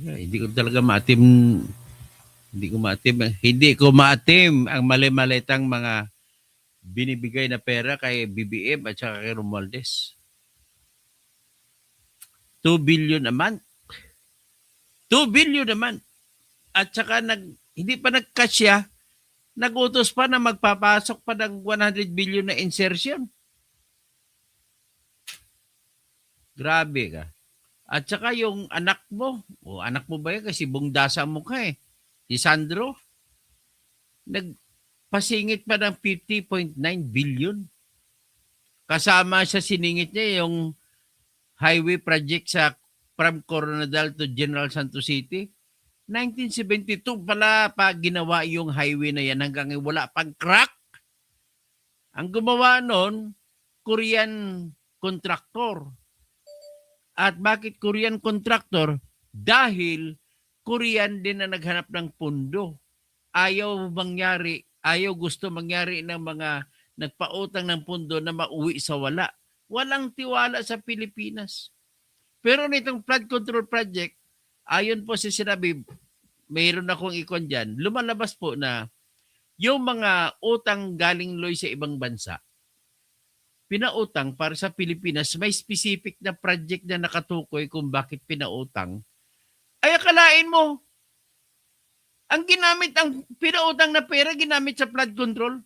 Hindi ko talaga maatim. Hindi ko maatim ang mali-malitang mga binibigay na pera kay BBM at saka kay Romualdez. 2 billion a month. 2 billion a month. At saka hindi pa nagkasya, nagutos pa na magpapasok pa ng 100 billion na insertion. Grabe ka. At saka yung anak mo ba yan? Kasi bungdasa mo ka eh. Si Sandro, nagpasingit pa ng 50.9 billion. Kasama sa siningit niya yung highway project from Coronadal to General Santos City. 1972 pala pa ginawa yung highway na yan hanggang wala pang crack. Ang gumawa nun, Korean contractor. At bakit Korean contractor? Dahil Korean din na naghanap ng pundo. Ayaw gusto mangyari ng mga nagpautang ng pundo na mauwi sa wala. Walang tiwala sa Pilipinas. Pero nitong flood control project, ayon po sa sinabi, mayroon akong ikon dyan, lumalabas po na yung mga utang galing loy sa ibang bansa, pinautang para sa Pilipinas, may specific na project na nakatukoy kung bakit pinautang. Ay akalain mo, ang pinautang na pera, ginamit sa flood control.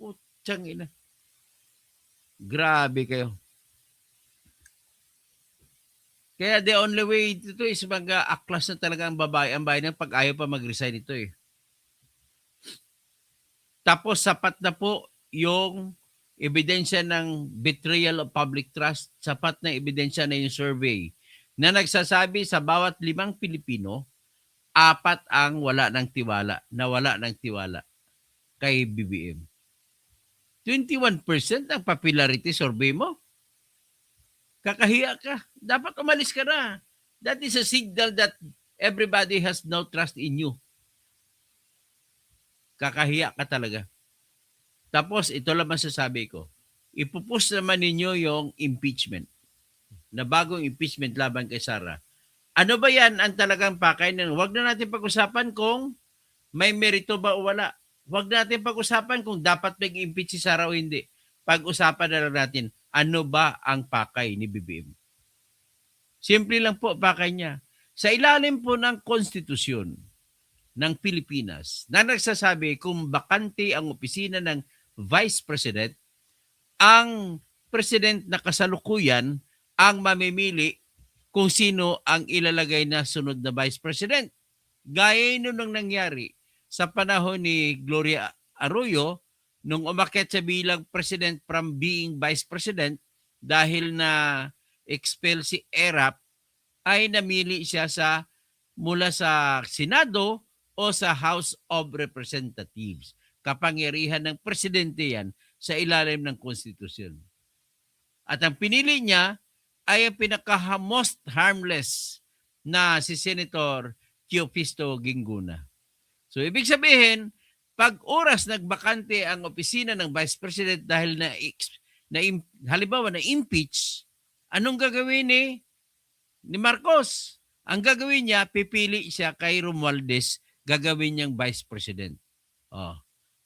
Putsang ina. Grabe kayo. Kaya the only way dito is mag-aklas na talaga ang bayan ng pag ayaw pa mag-resign ito eh. Tapos sapat na po yung ebidensya ng betrayal of public trust, sapat na ebidensya na yung survey na nagsasabi sa bawat 5 Pilipino, 4 ang nawala ng tiwala kay BBM. 21% ang popularity survey mo. Kakahiya ka. Dapat umalis ka na. That is a signal that everybody has no trust in you. Kakahiya ka talaga. Tapos, ito lang masasabi ko. Ipupus naman ninyo yung impeachment. Na bagong impeachment laban kay Sara. Ano ba yan ang talagang pakay? Huwag na natin pag-usapan kung may merito ba o wala. Huwag natin pag-usapan kung dapat mag-impeach si Sara o hindi. Pag-usapan na lang natin, ano ba ang pakay ni BBM? Simple lang po pakay niya. Sa ilalim po ng konstitusyon ng Pilipinas na nagsasabi kung bakante ang opisina ng Vice President, ang President na kasalukuyan ang mamimili kung sino ang ilalagay na sunod na Vice President. Gaya nun ang nangyari sa panahon ni Gloria Arroyo nung umakyat siya bilang President from being Vice President dahil na expel si ERAP, ay namili siya mula sa Senado o sa House of Representatives. Kapangyarihan ng presidente yan sa ilalim ng konstitusyon. At ang pinili niya ay ang pinaka-most harmless na si Senator Teofisto Gingguna. So ibig sabihin, pag oras nagbakante ang opisina ng Vice President dahil halimbawa na impeach, anong gagawin ni Marcos? Ang gagawin niya, pipili siya kay Romualdez, gagawin niyang Vice President.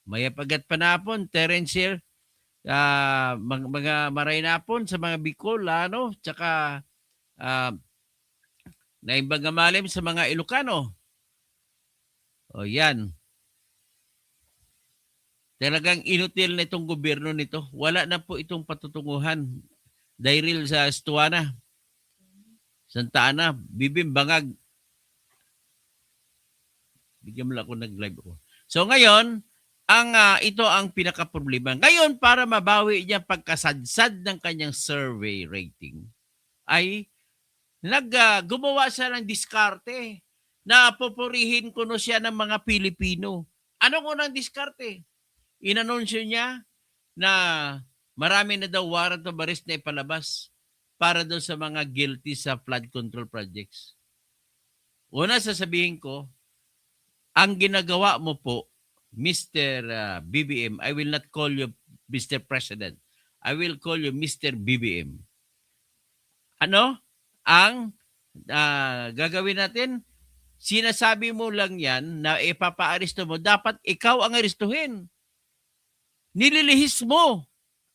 Maya pagat panapon, Terence Hill, mga maray napon sa mga Bicol, tsaka naibagamalim sa mga Ilocano. Yan. Talagang inutil na itong gobyerno nito. Wala na po itong patutunguhan. Dahil sa Estuana, Santa Ana, Bibim, Bangag. Bigyan mo lang ako nag-live ako. So ngayon, ito ang pinaka-problema. Ngayon, para mabawi niya pagkasadsad ng kanyang survey rating, ay gumawa siya ng diskarte na pupurihin kuno siya ng mga Pilipino. Anong unang diskarte? Inanunsyo niya na marami na daw warrant of arrest na ipalabas para daw sa mga guilty sa flood control projects. Una, sasabihin ko, ang ginagawa mo po, Mr. BBM, I will not call you Mr. President. I will call you Mr. BBM. Ang gagawin natin, sinasabi mo lang yan na ipapa-aresto mo, dapat ikaw ang arestuhin. Nililihis mo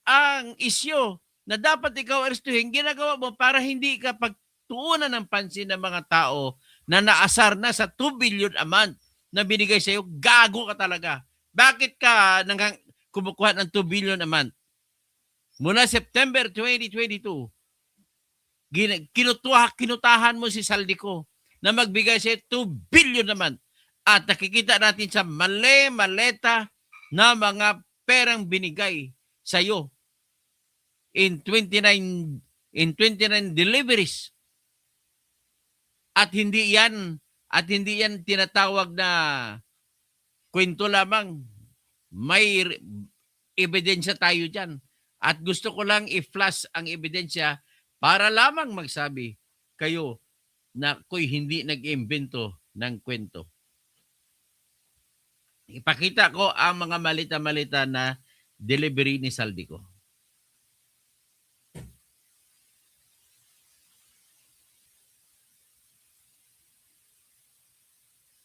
ang isyo na dapat ikaw arestuhin, ginagawa mo para hindi ka pagtuunan ng pansin ng mga tao na naasar na sa 2 billion a month na binigay sa'yo. Gago ka talaga. Bakit ka kumukuha ng 2 billion a month? Mula September 2022, kinutahan mo si Saldico na magbigay sa 2 billion naman. At nakikita natin sa maleta na mga perang binigay sa iyo in 29 deliveries. At hindi yan tinatawag na kwento lamang. May ebidensya tayo diyan. At gusto ko lang i-flash ang ebidensya para lamang magsabi kayo na ako'y hindi nag-imbento ng kwento. Ipakita ko ang mga malita-malita na delivery ni Saldico.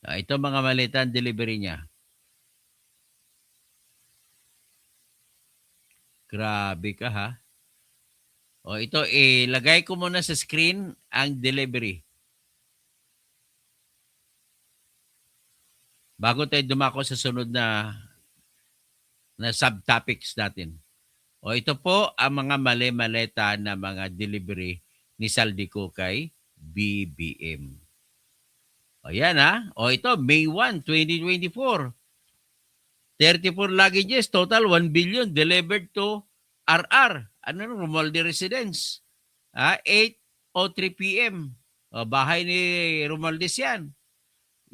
Ito mga malita ang delivery niya. Grabe ka ha. O ito, ilagay ko muna sa screen ang delivery. Bago tayo dumako sa sunod na subtopics natin. O ito po ang mga mali-maleta na mga delivery ni Saldico kay BBM. O yan ha. O ito, May 1, 2024. 34 luggages, total 1 billion delivered to RR. Romualdez Residence. 8:03 p.m. Bahay ni Romualdez yan.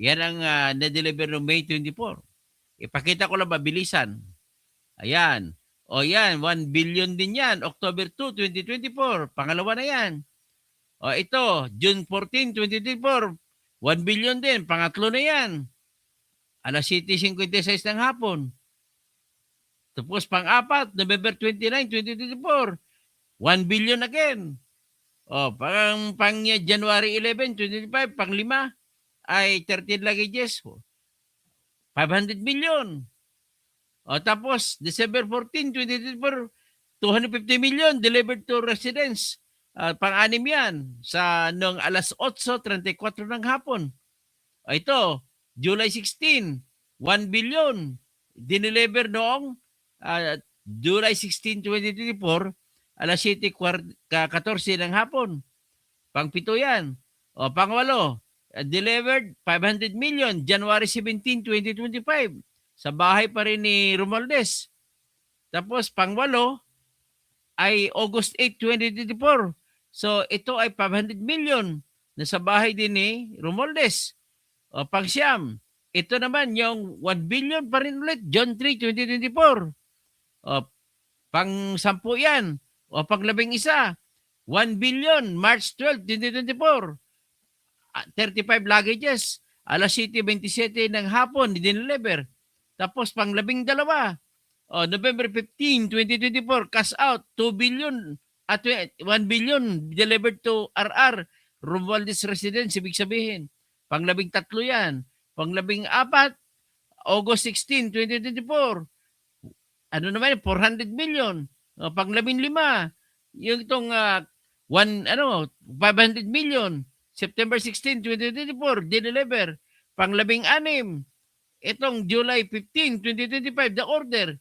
Yan ang na-deliver noong May 24. Ipakita ko lang mabilisan. Ayan. O yan, 1 billion din yan. October 2, 2024. Pangalawa na yan. O ito, June 14, 2024. 1 billion din. Pangatlo na yan. 7:56 ng hapon. Tapos pang-apat, November 29, 2024. 1 billion again. Pang January 11, 2025, pang-lima ay 13 luggages. 500 million. Tapos December 14, 2024, 250 million delivered to residents. Pang-anim yan sa noong 8:34 ng hapon. Ito, July 16, 1 billion dineliver noong July 16, 2024, 7:14 ng hapon. Pang-pito yan. Pang-walo, delivered 500 million January 17, 2025 sa bahay pa rin ni Romualdez. Tapos pang-walo ay August 8, 2024. So ito ay 500 million na sa bahay din ni Romualdez. Pang-siyam, ito naman yung 1 billion pa rin ulit, John 3, 2024. Pang-sampu yan. Pang-11, 1 billion, March 12, 2024. 35 luggages, 7:27 ng hapon, dineliver. Tapos pang-12, November 15, 2024, cash out, 2 billion at 1 billion delivered to RR, Romualdez Residence, ibig sabihin. Pang-13 yan. Pang-14, August 16, 2024. Ano naman, 400 million. Pang-15, yung itong 500 million. September 16, 2024, dineliver. Pang-16, itong July 15, 2025, the order,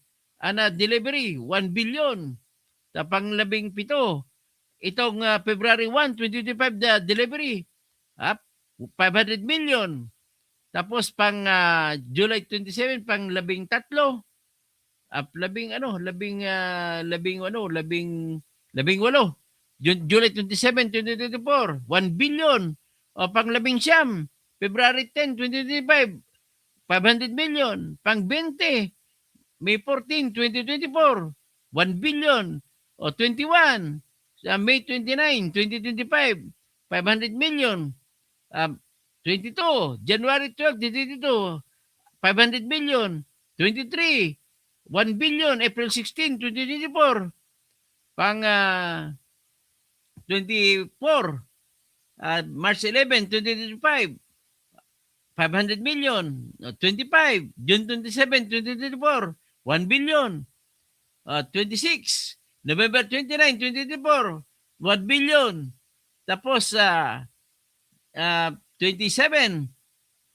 delivery, 1 billion. Pang-17, itong February 1, 2025, the delivery, 500 million. Tapos pang July 27, pang-13, July 27, 2024, 1 billion. Pang-19, February 10, 2025, 500 million. Pang-20, May 14, 2024, 1 billion. 21, May 29, 2025, 500 million. 22, January 12, 2022, 500 million. 23, 1 billion, April 16, 2024. Pang 24, March 11, 2025, 500 million. 25, June 27, 2024, 1 billion. 26, November 29, 2024, 1 billion. Tapos, 27,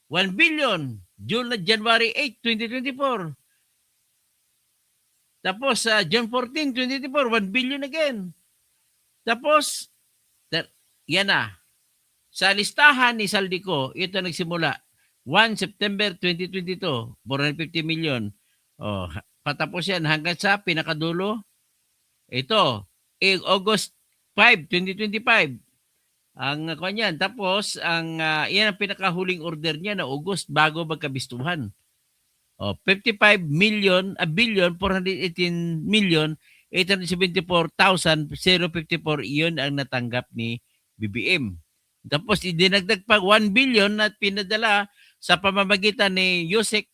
1 billion. January 8, 2024. Tapos, June 14, 2024, 1 billion again. Tapos, yan na. Sa listahan ni Saldico, ito nagsimula. 1 September 2022, 450 million. Patapos yan hanggang sa pinakadulo. Ito, August 5, 2025. Ang kanyan. Tapos, yan ang pinakahuling order niya na August bago magkabistuhan. 55 million, a billion, 418 million, 874,054 iyon ang natanggap ni BBM. Tapos idinagdag pa 1 billion na pinadala sa pamamagitan ni Yusek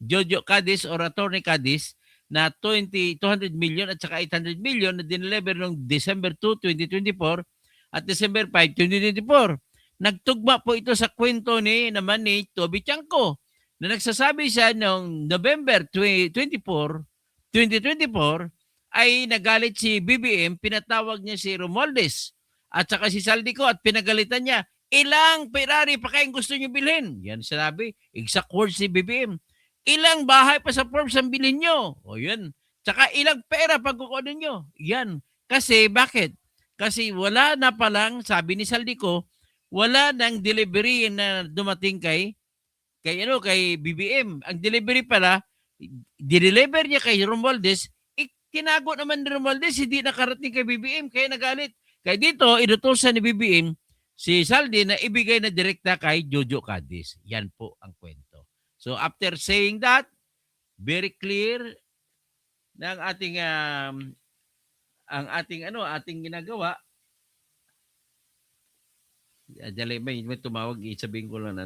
Jojo Cadiz or Attorney Cadiz na 200 million at saka 800 million na dineliver noong December 2, 2024 at December 5, 2024. Nagtugma po ito sa kwento naman ni Toby Chanko na nagsasabi siya noong November 24, 2024 ay nagalit si BBM, pinatawag niya si Romualdez at saka si Saldico at pinagalitan niya, ilang Ferrari pa kayong gusto niyo bilhin? Yan sinabi, exact words si BBM. Ilang bahay pa sa Forbes ang bilhin niyo? O yun. Tsaka ilang pera pagkukunin niyo? Yan. Kasi bakit? Kasi wala na palang, sabi ni Saldico, wala nang delivery na dumating kay BBM. Ang delivery pala, dineliver niya kay Romualdez, tinago naman ni Romualdez, hindi nakarating kay BBM, kaya nagalit. Kaya dito, inutusan ni BBM si Saldi na ibigay na direkta kay Jojo Cadiz. Yan po ang kwento. So after saying that, very clear na ang ating ginagawa. Dali, may tumawag, isabihin ko lang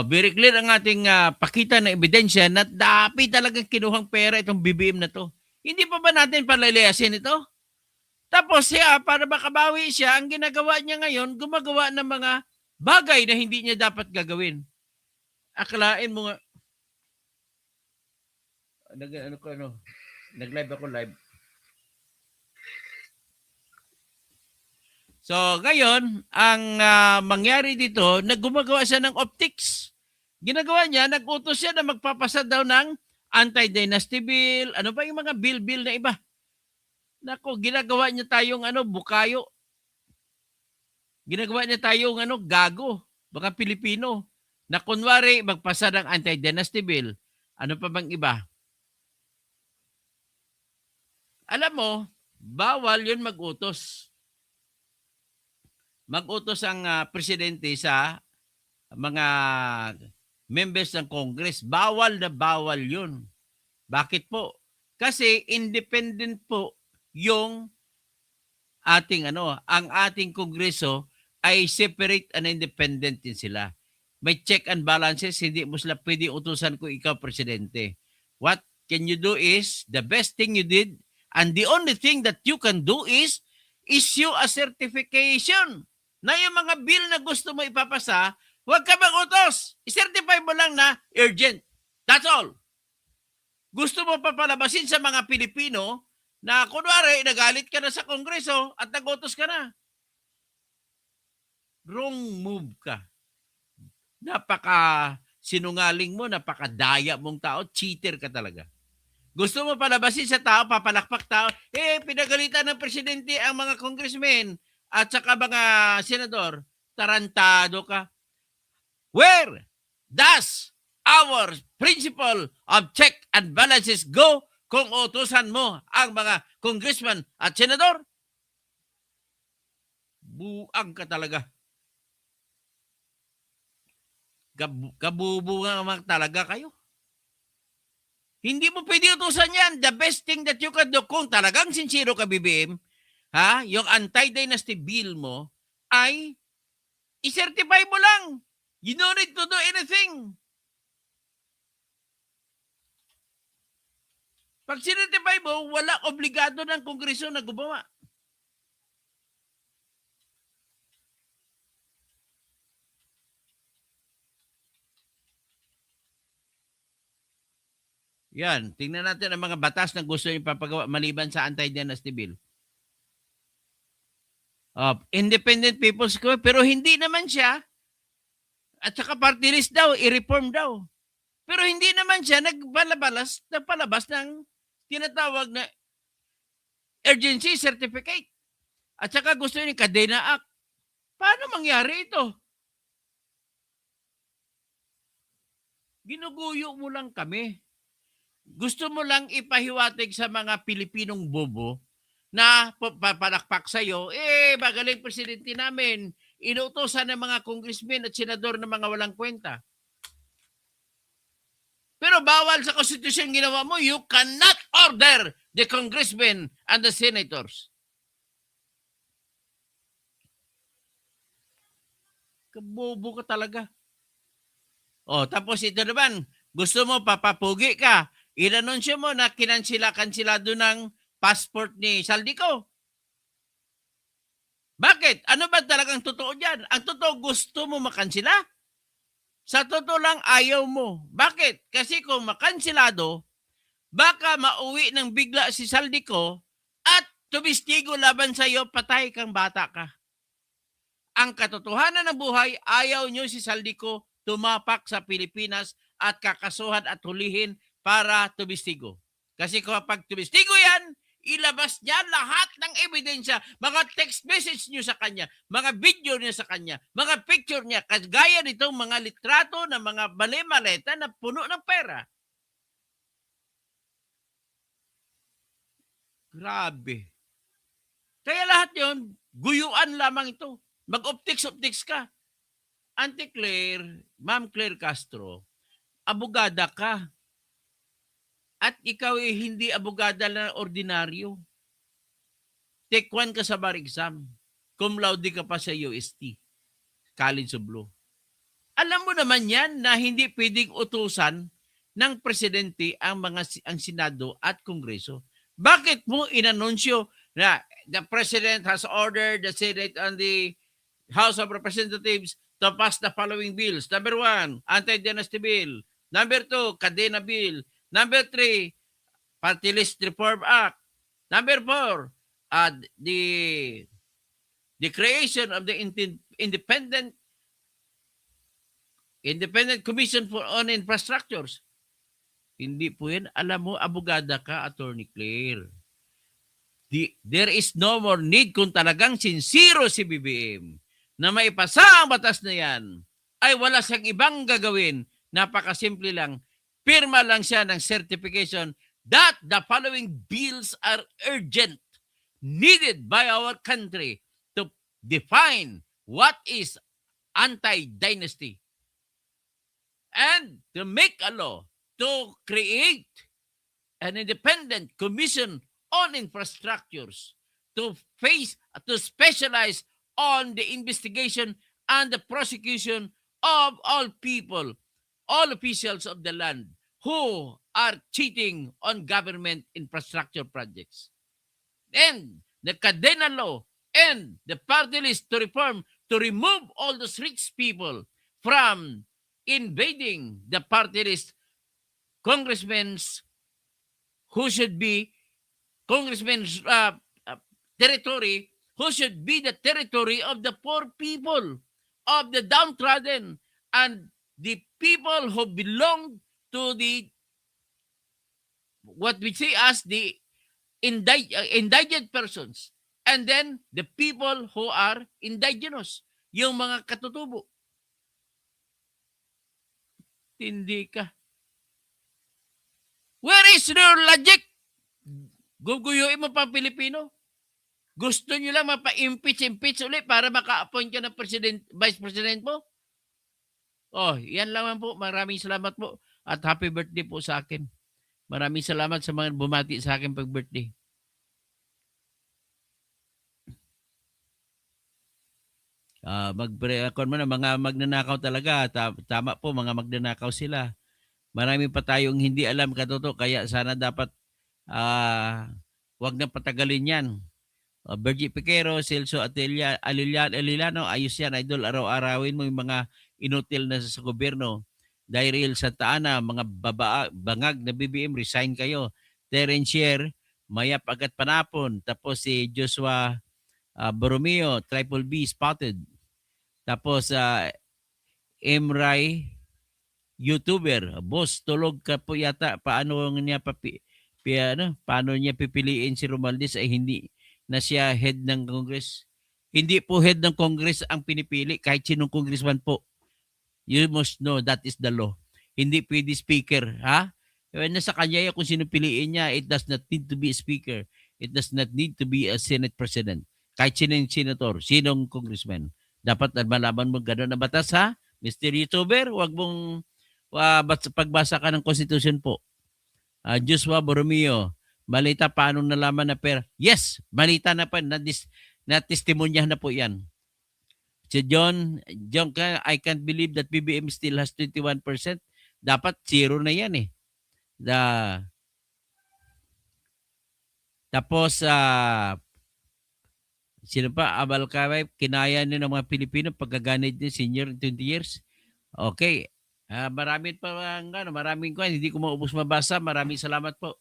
very clear ang ating pakita na ebidensya na dapat talagang kinuhang pera itong BBM na to. Hindi pa ba natin palalayasin ito? Tapos siya, para makabawi siya, ang ginagawa niya ngayon, gumagawa ng mga bagay na hindi niya dapat gagawin. Akalain mo nga, nag-live ako live. So, ngayon, ang mangyari dito, gumagawa siya ng optics. Ginagawa niya, nag-utos siya na magpapasa daw ng anti-dynasty bill, ano pa yung mga bill na iba. Nako, ginagawa niya tayong bukayo. Ginagawa niya tayong gago, mga Pilipino. Na kunwari, magpasa ng anti-dynasty bill. Ano pa bang iba? Alam mo, bawal yun mag-utos. Mag-utos ang presidente sa mga members ng Congress. Bawal na bawal yun. Bakit po? Kasi independent po yung ating ang ating Kongreso ay separate and independent din sila. May check and balances, hindi mo sila pwede utusan kung ikaw presidente. What can you do is, the best thing you did, and the only thing that you can do is issue a certification na yung mga bill na gusto mo ipapasa, huwag ka mag-utos. I-certify mo lang na urgent. That's all. Gusto mo papalabasin sa mga Pilipino na kunwari nagalit ka na sa Kongreso at nag-utos ka na. Wrong move ka. Napaka sinungaling mo, napakadaya mong tao, cheater ka talaga. Gusto mo palabasin sa tao, papalakpak tao, pinagalitan ng presidente ang mga congressmen at saka mga senador, tarantado ka. Where does our principle of check and balances go kung utusan mo ang mga congressman at senador? Buang ka talaga. Kabubunga talaga kayo. Hindi mo pwede utusan yan. The best thing that you can do kung talagang sincero ka, BBM, yung anti-dynasty bill mo ay i-certify mo lang. You don't need to do anything. Pag certify mo, wala obligado ng Kongreso na gumawa. Yan, tingnan natin ang mga batas na gusto niyo ipapagawa maliban sa anti-dynasty bill. Independent People's Court, pero hindi naman siya. At saka party list daw, i-reform daw. Pero hindi naman siya nagpalabas ng tinatawag na urgency certificate. At saka gusto niya Kadena Act. Paano mangyari ito? Ginuguyo mo lang kami. Gusto mo lang ipahiwatig sa mga Pilipinong bobo na papalakpak sa'yo, magaling presidente namin, inuutosan ng mga congressmen at senador ng mga walang kwenta. Pero bawal sa konstitusyon ginawa mo, you cannot order the congressmen and the senators. Kabobo ka talaga. Tapos ito naman, gusto mo papapugi ka, inanunsyo mo na kansilado ng passport ni Saldico. Bakit? Ano ba talagang totoo dyan? Ang totoo, gusto mo makansila? Sa totoo lang, ayaw mo. Bakit? Kasi kung makansilado, baka mauwi ng bigla si Saldico at tumistigo laban sa iyo, patay kang bata ka. Ang katotohanan ng buhay, ayaw nyo si Saldico tumapak sa Pilipinas at kakasuhan at hulihin para tumistigo. Kasi kapag tumistigo yan, ilabas niya lahat ng ebidensya, mga text message niyo sa kanya, mga video niya sa kanya, mga picture niya, kagaya nitong mga litrato ng mga mali-maleta na puno ng pera. Grabe. Kaya lahat yon guyuan lamang ito. Mag-optics-optics ka. Auntie Claire, Ma'am Claire Castro, abogada ka. At ikaw ay hindi abogada na ordinaryo. Take 1 ka sa bar exam. Cum laude ka pa sa UST, College of Law. Alam mo naman yan na hindi pwedeng utusan ng presidente ang Senado at Kongreso. Bakit mo inanunsyo na the President has ordered the Senate and the House of Representatives to pass the following bills? Number 1, Anti-Dynasty Bill. Number 2, Kadena Bill. Number 3, Party List Reform Act. Number 4, the creation of the Independent Commission on Infrastructures. Hindi po yan. Alam mo, abogada ka, Attorney Claire. There is no more need kung talagang sincero si BBM na maipasa ang batas na yan, ay wala siyang ibang gagawin. Napakasimple lang. Pirma lang siya ng certification that the following bills are urgent, needed by our country to define what is anti-dynasty and to make a law to create an independent commission on infrastructures to specialize on the investigation and the prosecution of all people, all officials of the land who are cheating on government infrastructure projects. And the Kadena Law and the party list to reform to remove all those rich people from invading the party list congressmen's who should be congressmen's territory, who should be the territory of the poor people, of the downtrodden, and the people who belong to the what we see as the indigent persons, and then the people who are indigenous, yung mga katutubo. Hindi ka. Where is your logic? Guguyuin mo pa Pilipino? Gusto nyo lang mapa-impeach ulit para maka-appoint ka ng vice president mo? Yan lang po. Maraming salamat po. At happy birthday po sa akin. Maraming salamat sa mga bumati sa akin pag-birthday. Ako naman, mga magnanakaw talaga. Tama po, mga magnanakaw sila. Marami pa tayong hindi alam katoto. Kaya sana dapat wag na patagalin yan. Bergie Piquero, Celso Alilano, ayos yan, idol. Araw-arawin mo yung mga inutil na sa gobyerno. Daryl Santa Ana, mga bangag na BBM, resign kayo. Terencier, Mayap Agat Panapon. Tapos si Joshua Borromeo, Triple B, spotted. Tapos Emray, YouTuber. Boss, tulog ka po yata. Paano niya pipiliin si Romualdez ay hindi na siya head ng Congress? Hindi po head ng Congress ang pinipili kahit sinong congressman po. You must know that is the law. Hindi pwede speaker, ha? Nasa kanya yan kung sino piliin niya. It does not need to be a speaker. It does not need to be a Senate President. Kahit sinong senator, sinong congressman. Dapat malaman mo gano'n na batas, ha? Mr. YouTuber, wag mong pagbasa ka ng Constitution po. Joshua Borromeo, balita paano nalaman na pera? Yes, balita na pa, na-testimonyahan na po yan. Si John, I can't believe that BBM still has 21%. Dapat zero na yan eh. Tapos, sino pa? Abal Kaway, kinaya niyo ng mga Pilipino pagkaganid niyo, senior 20 years. Okay. Maraming pa, maraming ko, hindi ko maubos mabasa. Maraming salamat po.